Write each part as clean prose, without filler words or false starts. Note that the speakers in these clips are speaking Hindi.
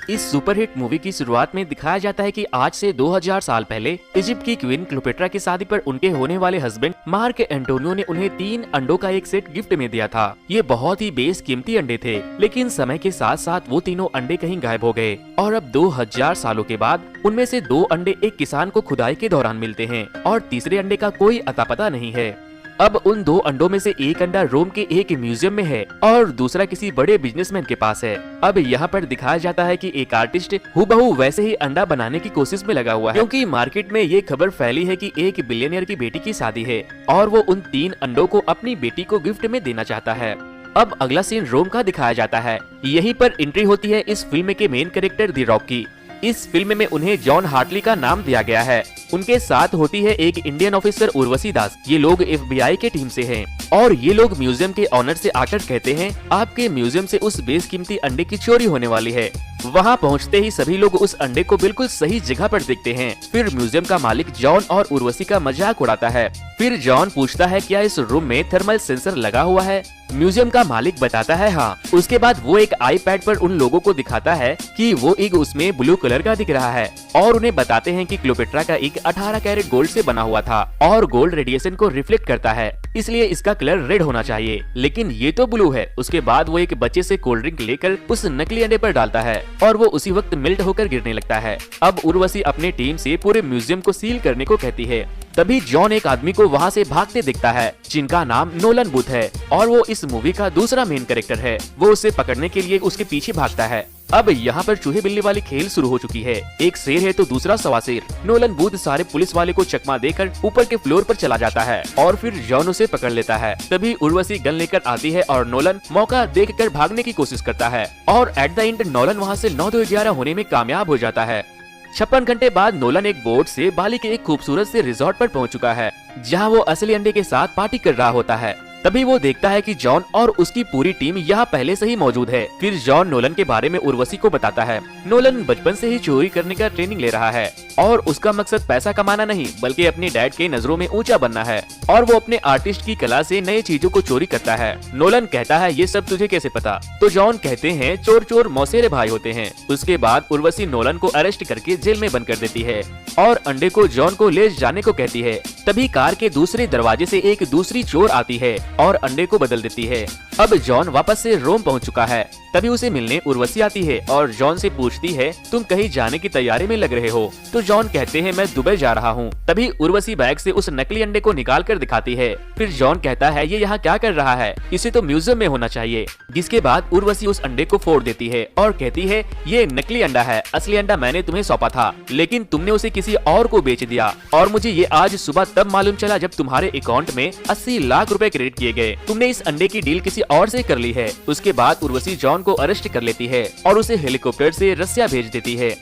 इस सुपरहिट मूवी की शुरुआत में दिखाया जाता है कि आज से 2000 साल पहले इजिप्ट की क्वीन क्लियोपेट्रा की शादी पर उनके होने वाले हस्बैंड मार्क एंटोनियो ने उन्हें 3 अंडों का एक सेट गिफ्ट में दिया था। ये बहुत ही बेशकीमती अंडे थे, लेकिन समय के साथ साथ वो तीनों अंडे कहीं गायब हो गए और अब 2000 सालों के बाद उनमें से 2 अंडे एक किसान को खुदाई के दौरान मिलते हैं और तीसरे अंडे का कोई अता पता नहीं है। अब उन 2 अंडों में से एक अंडा रोम के एक म्यूजियम में है और दूसरा किसी बड़े बिजनेसमैन के पास है। अब यहाँ पर दिखाया जाता है कि एक आर्टिस्ट हूबहू वैसे ही अंडा बनाने की कोशिश में लगा हुआ है, क्योंकि मार्केट में ये खबर फैली है कि एक बिलियनियर की बेटी की शादी है और वो उन 3 अंडों को अपनी बेटी को गिफ्ट में देना चाहता है। अब अगला सीन रोम का दिखाया जाता है। यहीं पर एंट्री होती है इस फिल्म के मेन कैरेक्टर द रॉक की। इस फिल्म में उन्हें जॉन हार्टली का नाम दिया गया है। उनके साथ होती है एक इंडियन ऑफिसर उर्वशी दास। ये लोग FBI के टीम से हैं और ये लोग म्यूजियम के ऑनर से आकर कहते हैं आपके म्यूजियम से उस बेशकीमती अंडे की चोरी होने वाली है। वहाँ पहुँचते ही सभी लोग उस अंडे को बिल्कुल सही जगह पर देखते हैं। फिर म्यूजियम का मालिक जॉन और उर्वशी का मजाक उड़ाता है। फिर जॉन पूछता है क्या इस रूम में थर्मल सेंसर लगा हुआ है? म्यूजियम का मालिक बताता है हाँ। उसके बाद वो एक आईपैड पर उन लोगों को दिखाता है कि वो एक उसमें ब्लू कलर का दिख रहा है और उन्हें बताते हैं कि क्लियोपेट्रा का एक 18 कैरेट गोल्ड से बना हुआ था और गोल्ड रेडिएशन को रिफ्लेक्ट करता है, इसलिए इसका कलर रेड होना चाहिए, लेकिन ये तो ब्लू है। उसके बाद वो एक बच्चे से कोल्ड ड्रिंक लेकर उस नकली अंडे पर डालता है और वो उसी वक्त मेल्ट होकर गिरने लगता है। अब उर्वशी अपने टीम से पूरे म्यूजियम को सील करने को कहती है। तभी जॉन एक आदमी को वहाँ से भागते दिखता है जिनका नाम नोलन बूथ है और वो इस मूवी का दूसरा मेन कैरेक्टर है। वो उसे पकड़ने के लिए उसके पीछे भागता है। अब यहाँ पर चूहे बिल्ली वाली खेल शुरू हो चुकी है। एक शेर है तो दूसरा सवा शेर। नोलन बूथ सारे पुलिस वाले को चकमा देकर ऊपर के फ्लोर पर चला जाता है और फिर जॉन उसे पकड़ लेता है। तभी उर्वशी गन लेकर आती है और नोलन मौका देखकर भागने की कोशिश करता है और एट द एंड नोलन वहाँ से 9-2-11 होने में कामयाब हो जाता है। 56 घंटे बाद नोलन एक बोट से बाली के एक खूबसूरत से रिजॉर्ट पर पहुंच चुका है जहां वो असली अंडे के साथ पार्टी कर रहा होता है। तभी वो देखता है कि जॉन और उसकी पूरी टीम यहाँ पहले से ही मौजूद है। फिर जॉन नोलन के बारे में उर्वशी को बताता है। नोलन बचपन से ही चोरी करने का ट्रेनिंग ले रहा है और उसका मकसद पैसा कमाना नहीं बल्कि अपने डैड के नजरों में ऊंचा बनना है और वो अपने आर्टिस्ट की कला से नई चीजों को चोरी करता है। नोलन कहता है ये सब तुझे कैसे पता? तो जॉन कहते हैं चोर चोर मौसेरे भाई होते हैं। उसके बाद उर्वशी नोलन को अरेस्ट करके जेल में बंद कर देती है और अंडे को जॉन को ले जाने को कहती है। तभी कार के दूसरे दरवाजे से एक दूसरी चोर आती है और अंडे को बदल देती है। अब जॉन वापस से रोम पहुंच चुका है। तभी उसे मिलने उर्वशी आती है और जॉन से पूछती है तुम कहीं जाने की तैयारी में लग रहे हो? तो जॉन कहते हैं मैं दुबई जा रहा हूँ। तभी उर्वशी बैग से उस नकली अंडे को निकाल कर दिखाती है। फिर जॉन कहता है ये यहाँ क्या कर रहा है? इसे तो म्यूजियम में होना चाहिए। जिसके बाद उर्वशी उस अंडे को फोड़ देती है और कहती है ये नकली अंडा है, असली अंडा मैंने तुम्हें सौंपा था लेकिन तुमने उसे किसी और को बेच दिया और मुझे ये आज सुबह तब मालूम चला जब तुम्हारे अकाउंट में 80 लाख रुपए क्रेडिट किए गए। तुमने इस अंडे की डील किसी और से कर ली है। उसके बाद उर्वशी जॉन को अरेस्ट कर लेती है और उसे हेलीकॉप्टर से रसिया भेज देती है।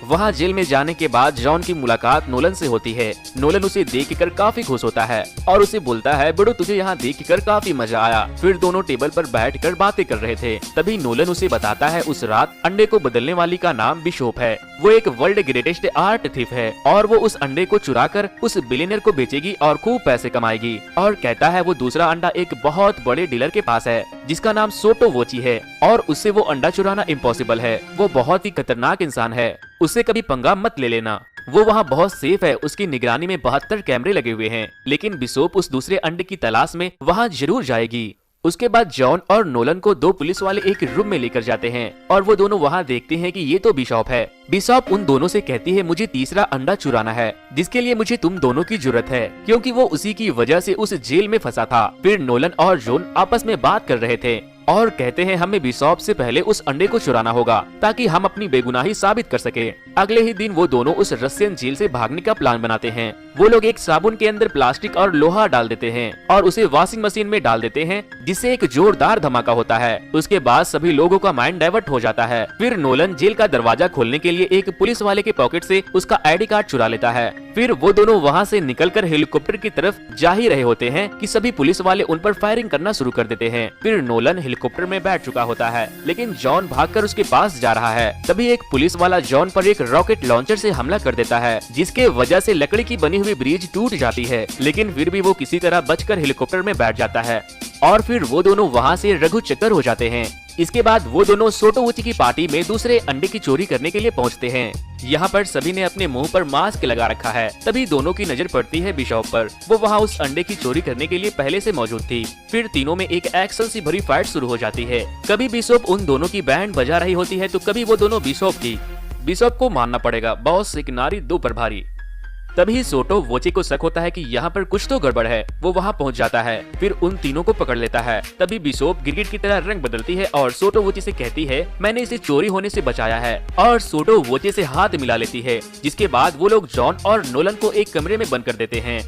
वहाँ जेल में जाने के बाद जॉन की मुलाकात नोलन से होती है। नोलन उसे देखकर काफी खुश होता है और उसे बोलता है बड़ो तुझे यहाँ देखकर काफी मजा आया। फिर दोनों टेबल पर बैठकर बातें कर रहे थे। तभी नोलन उसे बताता है उस रात अंडे को बदलने वाली का नाम बिशोप है। वो एक वर्ल्ड ग्रेटेस्ट आर्ट थीफ है और वो उस अंडे को चुरा कर उस बिलियनर को बेचेगी और खूब पैसे कमाएगी। और कहता है वो दूसरा अंडा एक बहुत बड़े डीलर के पास है जिसका नाम सोटो वोची है और उससे वो अंडा चुराना इम्पॉसिबल है। वो बहुत ही खतरनाक इंसान है, उससे कभी पंगा मत ले लेना। वो वहाँ बहुत सेफ है, उसकी निगरानी में 72 कैमरे लगे हुए हैं। लेकिन बिशोप उस दूसरे अंडे की तलाश में वहाँ जरूर जाएगी। उसके बाद जॉन और नोलन को 2 पुलिस वाले एक रूम में लेकर जाते हैं और वो दोनों वहाँ देखते हैं कि ये तो बिशॉप है। बिशॉप उन दोनों से कहती है मुझे तीसरा अंडा चुराना है जिसके लिए मुझे तुम दोनों की जरूरत है क्योंकि वो उसी की वजह से उस जेल में फंसा था। फिर नोलन और जॉन आपस में बात कर रहे थे और कहते हैं हमें बिशॉप से पहले उस अंडे को चुराना होगा ताकि हम अपनी बेगुनाही साबित कर सके। अगले ही दिन वो दोनों उस रशियन जेल से भागने का प्लान बनाते हैं। वो लोग एक साबुन के अंदर प्लास्टिक और लोहा डाल देते हैं और उसे वॉशिंग मशीन में डाल देते हैं जिससे एक जोरदार धमाका होता है। उसके बाद सभी लोगों का माइंड डाइवर्ट हो जाता है। फिर नोलन जेल का दरवाजा खोलने के लिए एक पुलिस वाले के पॉकेट से उसका ID कार्ड चुरा लेता है। फिर वो दोनों वहाँ से निकलकर हेलीकॉप्टर की तरफ जा ही रहे होते हैं कि सभी पुलिस वाले उन पर फायरिंग करना शुरू कर देते हैं। फिर नोलन हेलीकॉप्टर में बैठ चुका होता है लेकिन जॉन भागकर उसके पास जा रहा है। तभी एक पुलिस वाला जॉन पर एक रॉकेट लॉन्चर से हमला कर देता है जिसके वजह से लकड़ी की बनी हुई ब्रिज टूट जाती है, लेकिन फिर भी वो किसी तरह बचकर हेलीकॉप्टर में बैठ जाता है और फिर वो दोनों वहाँ से रघु चक्कर हो जाते हैं। इसके बाद वो दोनों सोटोवुची की पार्टी में दूसरे अंडे की चोरी करने के लिए पहुंचते हैं। यहाँ पर सभी ने अपने मुंह पर मास्क लगा रखा है। तभी दोनों की नजर पड़ती है बिशॉप पर। वो वहाँ उस अंडे की चोरी करने के लिए पहले से मौजूद थी। फिर तीनों में एक एक्शन सी भरी फाइट शुरू हो जाती है। कभी बिशॉप उन दोनों की बैंड बजा रही होती है तो कभी वो दोनों बिशॉप की। बिशॉप को मानना पड़ेगा, बॉस एक नारी दो प्रभारी। तभी सोटोवुची को शक होता है कि यहाँ पर कुछ तो गड़बड़ है। वो वहाँ पहुँच जाता है, फिर उन तीनों को पकड़ लेता है। तभी बिशॉप गिरगिट की तरह रंग बदलती है और सोटोवुची से कहती है मैंने इसे चोरी होने से बचाया है, और सोटोवुची से हाथ मिला लेती है। जिसके बाद वो लोग जॉन और नोलन को एक कमरे में बंद कर देते हैं।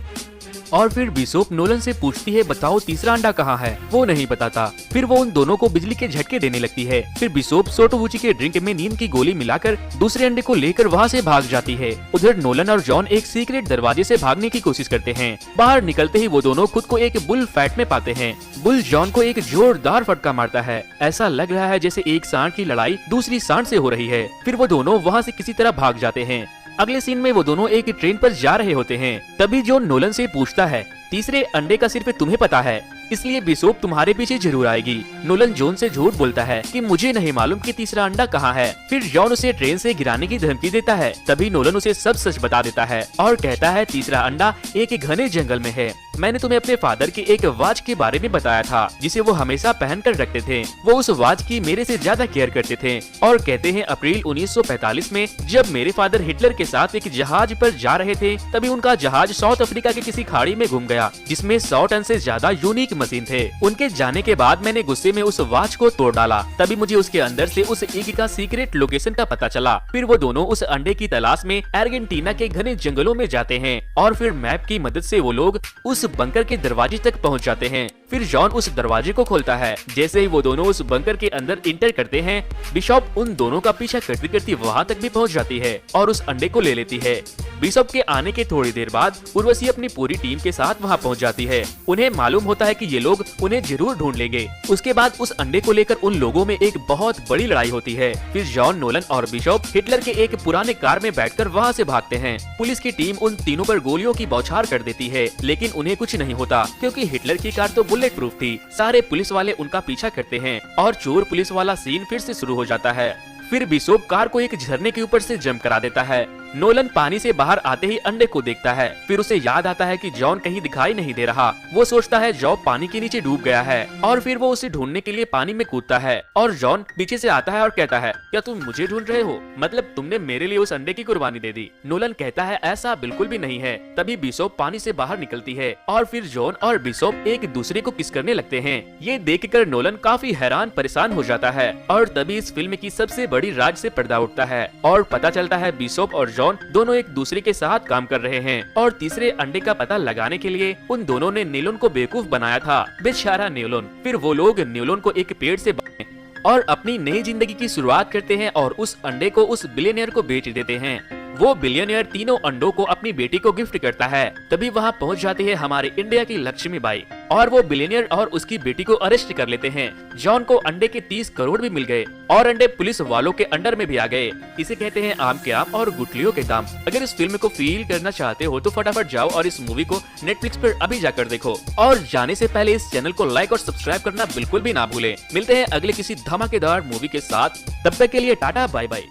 और फिर बिशॉप नोलन से पूछती है बताओ तीसरा अंडा कहाँ है। वो नहीं बताता। फिर वो उन दोनों को बिजली के झटके देने लगती है। फिर बिशॉप सोटोवुची के ड्रिंक में नींद की गोली मिलाकर दूसरे अंडे को लेकर वहाँ से भाग जाती है। उधर नोलन और जॉन एक सीक्रेट दरवाजे से भागने की कोशिश करते हैं। बाहर निकलते ही वो दोनों खुद को एक बुल फाइट में पाते हैं। बुल जॉन को एक जोरदार फटका मारता है। ऐसा लग रहा है जैसे एक सांड की लड़ाई दूसरी सांड से हो रही है। फिर वो दोनों वहाँ से किसी तरह भाग जाते हैं। अगले सीन में वो दोनों एक ट्रेन पर जा रहे होते हैं। तभी जॉन नोलन से पूछता है तीसरे अंडे का सिर्फ तुम्हें पता है, इसलिए बिशॉप तुम्हारे पीछे जरूर आएगी। नोलन जॉन से झूठ बोलता है कि मुझे नहीं मालूम कि तीसरा अंडा कहाँ है। फिर जॉन उसे ट्रेन से गिराने की धमकी देता है। तभी नोलन उसे सब सच बता देता है और कहता है तीसरा अंडा एक घने जंगल में है। मैंने तुम्हें अपने फादर की एक वॉच के बारे में बताया था जिसे वो हमेशा पहन कर रखते थे। वो उस वॉच की मेरे से ज्यादा केयर करते थे। और कहते हैं अप्रैल 1945 में जब मेरे फादर हिटलर के साथ एक जहाज पर जा रहे थे तभी उनका जहाज साउथ अफ्रीका के किसी खाड़ी में घुम गया जिसमें 100 टन से ज्यादा यूनिक मशीन थे। उनके जाने के बाद मैंने गुस्से में उस वॉच को तोड़ डाला। तभी मुझे उसके अंदर से उस ईग का सीक्रेट लोकेशन का पता चला। फिर वो दोनों उस अंडे की तलाश में अर्जेंटीना के घने जंगलों में जाते हैं और फिर मैप की मदद से वो लोग उस बंकर के दरवाजे तक पहुंच जाते हैं। फिर जॉन उस दरवाजे को खोलता है। जैसे ही वो दोनों उस बंकर के अंदर इंटर करते हैं बिशॉप उन दोनों का पीछा करती करती वहाँ तक भी पहुँच जाती है और उस अंडे को ले लेती है। बिशॉप के आने के थोड़ी देर बाद उर्वशी अपनी पूरी टीम के साथ वहाँ पहुँच जाती है। उन्हें मालूम होता है कि ये लोग उन्हें जरूर ढूंढ लेंगे। उसके बाद उस अंडे को लेकर उन लोगों में एक बहुत बड़ी लड़ाई होती है। फिर जॉन, नोलन और बिशॉप हिटलर के एक पुराने कार में बैठकर वहाँ से भागते हैं। पुलिस की टीम उन तीनों पर गोलियों की बौछार कर देती है लेकिन उन्हें कुछ नहीं होता क्योंकि हिटलर की कार तो बुलेट प्रूफ थी। सारे पुलिस वाले उनका पीछा करते हैं और चोर पुलिस वाला सीन फिर से शुरू हो जाता है। फिर बिशॉप कार को एक झरने के ऊपर से जंप करा देता है। नोलन पानी से बाहर आते ही अंडे को देखता है। फिर उसे याद आता है कि जॉन कहीं दिखाई नहीं दे रहा। वो सोचता है जॉन पानी के नीचे डूब गया है और फिर वो उसे ढूंढने के लिए पानी में कूदता है और जॉन पीछे से आता है और कहता है क्या तुम मुझे ढूंढ रहे हो, मतलब तुमने मेरे लिए उस अंडे की कुर्बानी दे दी। नोलन कहता है ऐसा बिल्कुल भी नहीं है। तभी बिशॉप पानी से बाहर निकलती है और फिर जॉन और बिशॉप एक दूसरे को किस करने लगते हैं। ये देखकर नोलन काफी हैरान परेशान हो जाता है और तभी इस फिल्म की सबसे बड़ी राज से पर्दा उठता है और पता चलता है बिशॉप और जॉन दोनों एक दूसरे के साथ काम कर रहे हैं और तीसरे अंडे का पता लगाने के लिए उन दोनों ने न्यूलन को बेवकूफ बनाया था। बेचारा न्यूलन। फिर वो लोग न्यूलन को एक पेड़ से और अपनी नई जिंदगी की शुरुआत करते हैं और उस अंडे को उस बिलियनियर को बेच देते हैं। वो बिलियनियर तीनों अंडों को अपनी बेटी को गिफ्ट करता है। तभी वहाँ पहुँच जाती है हमारे इंडिया की लक्ष्मी बाई और वो बिलियनियर और उसकी बेटी को अरेस्ट कर लेते हैं। जॉन को अंडे के 30 करोड़ भी मिल गए और अंडे पुलिस वालों के अंडर में भी आ गए। इसे कहते हैं आम के आम और गुठलियों के दाम। अगर इस फिल्म को फील करना चाहते हो तो फटाफट जाओ और इस मूवी को नेटफ्लिक्स पर अभी जाकर देखो। और जाने से पहले इस चैनल को लाइक और सब्सक्राइब करना बिल्कुल भी ना भूलें। मिलते हैं अगले किसी धमाकेदार मूवी के साथ। तब तक के लिए टाटा बाय बाय।